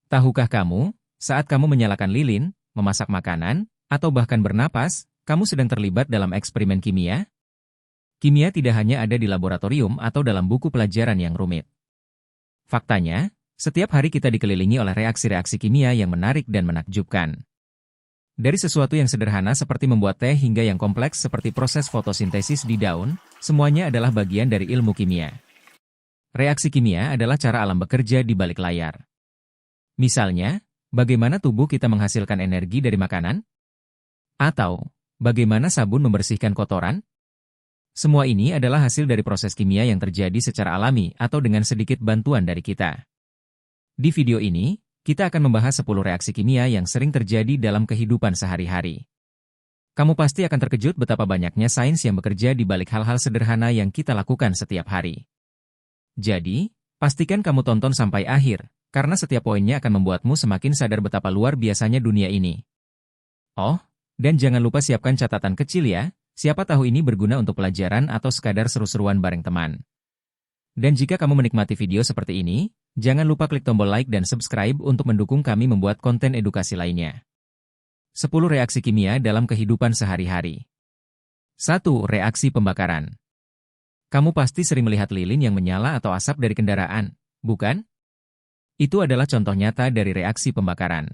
Tahukah kamu, saat kamu menyalakan lilin, memasak makanan, atau bahkan bernapas, kamu sedang terlibat dalam eksperimen kimia? Kimia tidak hanya ada di laboratorium atau dalam buku pelajaran yang rumit. Faktanya, setiap hari kita dikelilingi oleh reaksi-reaksi kimia yang menarik dan menakjubkan. Dari sesuatu yang sederhana seperti membuat teh hingga yang kompleks seperti proses fotosintesis di daun, semuanya adalah bagian dari ilmu kimia. Reaksi kimia adalah cara alam bekerja di balik layar. Misalnya, bagaimana tubuh kita menghasilkan energi dari makanan? Atau, bagaimana sabun membersihkan kotoran? Semua ini adalah hasil dari proses kimia yang terjadi secara alami atau dengan sedikit bantuan dari kita. Di video ini, kita akan membahas 10 reaksi kimia yang sering terjadi dalam kehidupan sehari-hari. Kamu pasti akan terkejut betapa banyaknya sains yang bekerja di balik hal-hal sederhana yang kita lakukan setiap hari. Jadi, pastikan kamu tonton sampai akhir, karena setiap poinnya akan membuatmu semakin sadar betapa luar biasanya dunia ini. Oh, dan jangan lupa siapkan catatan kecil ya, siapa tahu ini berguna untuk pelajaran atau sekadar seru-seruan bareng teman. Dan jika kamu menikmati video seperti ini, jangan lupa klik tombol like dan subscribe untuk mendukung kami membuat konten edukasi lainnya. 10 reaksi kimia dalam kehidupan sehari-hari. 1. Reaksi pembakaran. Kamu pasti sering melihat lilin yang menyala atau asap dari kendaraan, bukan? Itu adalah contoh nyata dari reaksi pembakaran.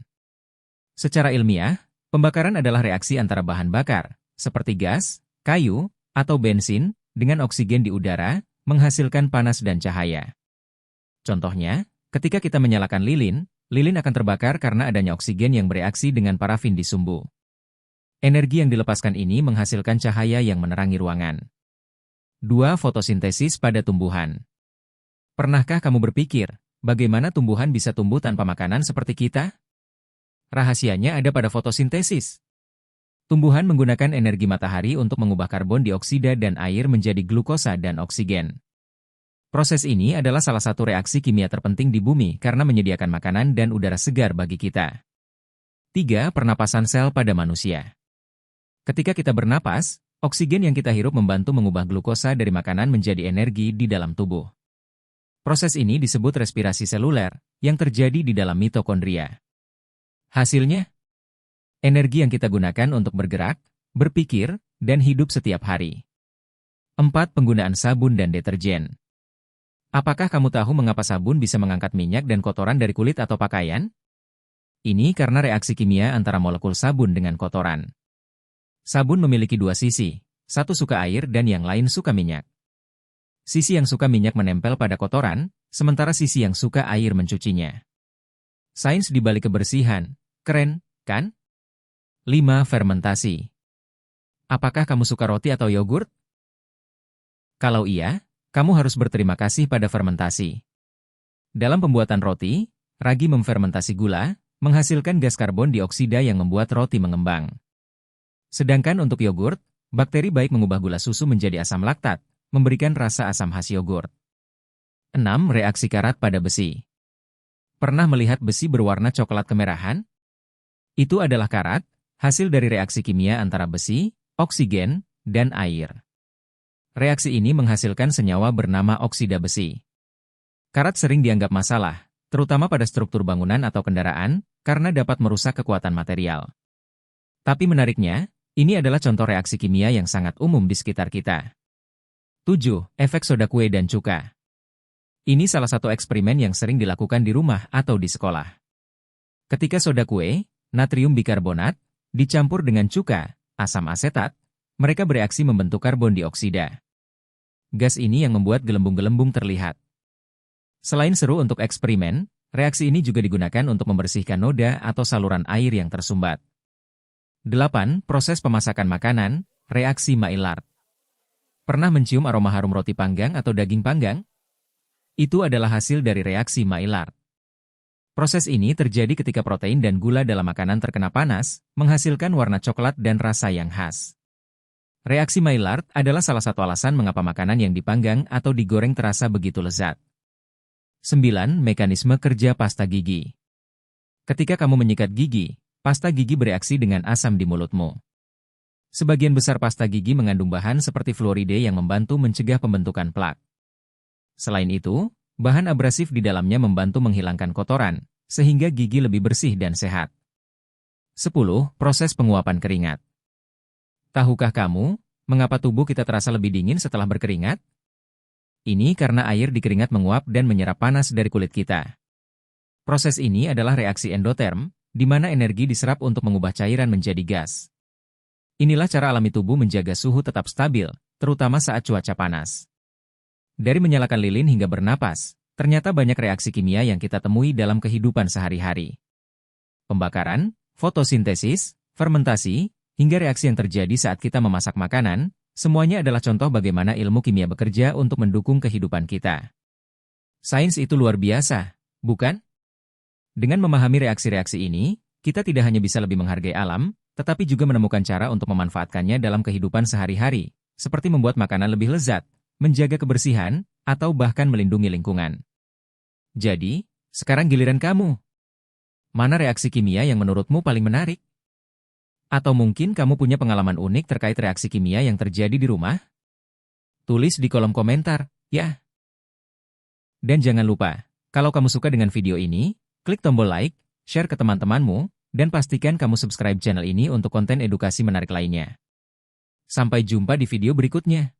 Secara ilmiah, pembakaran adalah reaksi antara bahan bakar, seperti gas, kayu, atau bensin, dengan oksigen di udara, menghasilkan panas dan cahaya. Contohnya, ketika kita menyalakan lilin, lilin akan terbakar karena adanya oksigen yang bereaksi dengan parafin di sumbu. Energi yang dilepaskan ini menghasilkan cahaya yang menerangi ruangan. 2. Fotosintesis pada tumbuhan. Pernahkah kamu berpikir, bagaimana tumbuhan bisa tumbuh tanpa makanan seperti kita? Rahasianya ada pada fotosintesis. Tumbuhan menggunakan energi matahari untuk mengubah karbon dioksida dan air menjadi glukosa dan oksigen. Proses ini adalah salah satu reaksi kimia terpenting di bumi karena menyediakan makanan dan udara segar bagi kita. 3. Pernapasan sel pada manusia. Ketika kita bernapas, oksigen yang kita hirup membantu mengubah glukosa dari makanan menjadi energi di dalam tubuh. Proses ini disebut respirasi seluler, yang terjadi di dalam mitokondria. Hasilnya, energi yang kita gunakan untuk bergerak, berpikir, dan hidup setiap hari. 4. Penggunaan sabun dan deterjen. Apakah kamu tahu mengapa sabun bisa mengangkat minyak dan kotoran dari kulit atau pakaian? Ini karena reaksi kimia antara molekul sabun dengan kotoran. Sabun memiliki dua sisi, satu suka air dan yang lain suka minyak. Sisi yang suka minyak menempel pada kotoran, sementara sisi yang suka air mencucinya. Sains di balik kebersihan, keren, kan? 5. Fermentasi. Apakah kamu suka roti atau yogurt? Kalau iya, kamu harus berterima kasih pada fermentasi. Dalam pembuatan roti, ragi memfermentasi gula, menghasilkan gas karbon dioksida yang membuat roti mengembang. Sedangkan untuk yogurt, bakteri baik mengubah gula susu menjadi asam laktat, memberikan rasa asam khas yogurt. 6. Reaksi karat pada besi. Pernah melihat besi berwarna coklat kemerahan? Itu adalah karat, hasil dari reaksi kimia antara besi, oksigen, dan air. Reaksi ini menghasilkan senyawa bernama oksida besi. Karat sering dianggap masalah, terutama pada struktur bangunan atau kendaraan, karena dapat merusak kekuatan material. Tapi menariknya, ini adalah contoh reaksi kimia yang sangat umum di sekitar kita. 7. Efek soda kue dan cuka. Ini salah satu eksperimen yang sering dilakukan di rumah atau di sekolah. Ketika soda kue, natrium bikarbonat, dicampur dengan cuka, asam asetat, mereka bereaksi membentuk karbon dioksida. Gas ini yang membuat gelembung-gelembung terlihat. Selain seru untuk eksperimen, reaksi ini juga digunakan untuk membersihkan noda atau saluran air yang tersumbat. 8. Proses pemasakan makanan, reaksi Maillard. Pernah mencium aroma harum roti panggang atau daging panggang? Itu adalah hasil dari reaksi Maillard. Proses ini terjadi ketika protein dan gula dalam makanan terkena panas, menghasilkan warna coklat dan rasa yang khas. Reaksi Maillard adalah salah satu alasan mengapa makanan yang dipanggang atau digoreng terasa begitu lezat. 9. Mekanisme kerja pasta gigi. Ketika kamu menyikat gigi, pasta gigi bereaksi dengan asam di mulutmu. Sebagian besar pasta gigi mengandung bahan seperti fluoride yang membantu mencegah pembentukan plak. Selain itu, bahan abrasif di dalamnya membantu menghilangkan kotoran, sehingga gigi lebih bersih dan sehat. 10. Proses penguapan keringat. Tahukah kamu, mengapa tubuh kita terasa lebih dingin setelah berkeringat? Ini karena air di keringat menguap dan menyerap panas dari kulit kita. Proses ini adalah reaksi endoterm, di mana energi diserap untuk mengubah cairan menjadi gas. Inilah cara alami tubuh menjaga suhu tetap stabil, terutama saat cuaca panas. Dari menyalakan lilin hingga bernapas, ternyata banyak reaksi kimia yang kita temui dalam kehidupan sehari-hari. Pembakaran, fotosintesis, fermentasi, hingga reaksi yang terjadi saat kita memasak makanan, semuanya adalah contoh bagaimana ilmu kimia bekerja untuk mendukung kehidupan kita. Sains itu luar biasa, bukan? Dengan memahami reaksi-reaksi ini, kita tidak hanya bisa lebih menghargai alam, tetapi juga menemukan cara untuk memanfaatkannya dalam kehidupan sehari-hari, seperti membuat makanan lebih lezat, menjaga kebersihan, atau bahkan melindungi lingkungan. Jadi, sekarang giliran kamu. Mana reaksi kimia yang menurutmu paling menarik? Atau mungkin kamu punya pengalaman unik terkait reaksi kimia yang terjadi di rumah? Tulis di kolom komentar, ya. Dan jangan lupa, kalau kamu suka dengan video ini, klik tombol like, share ke teman-temanmu, dan pastikan kamu subscribe channel ini untuk konten edukasi menarik lainnya. Sampai jumpa di video berikutnya.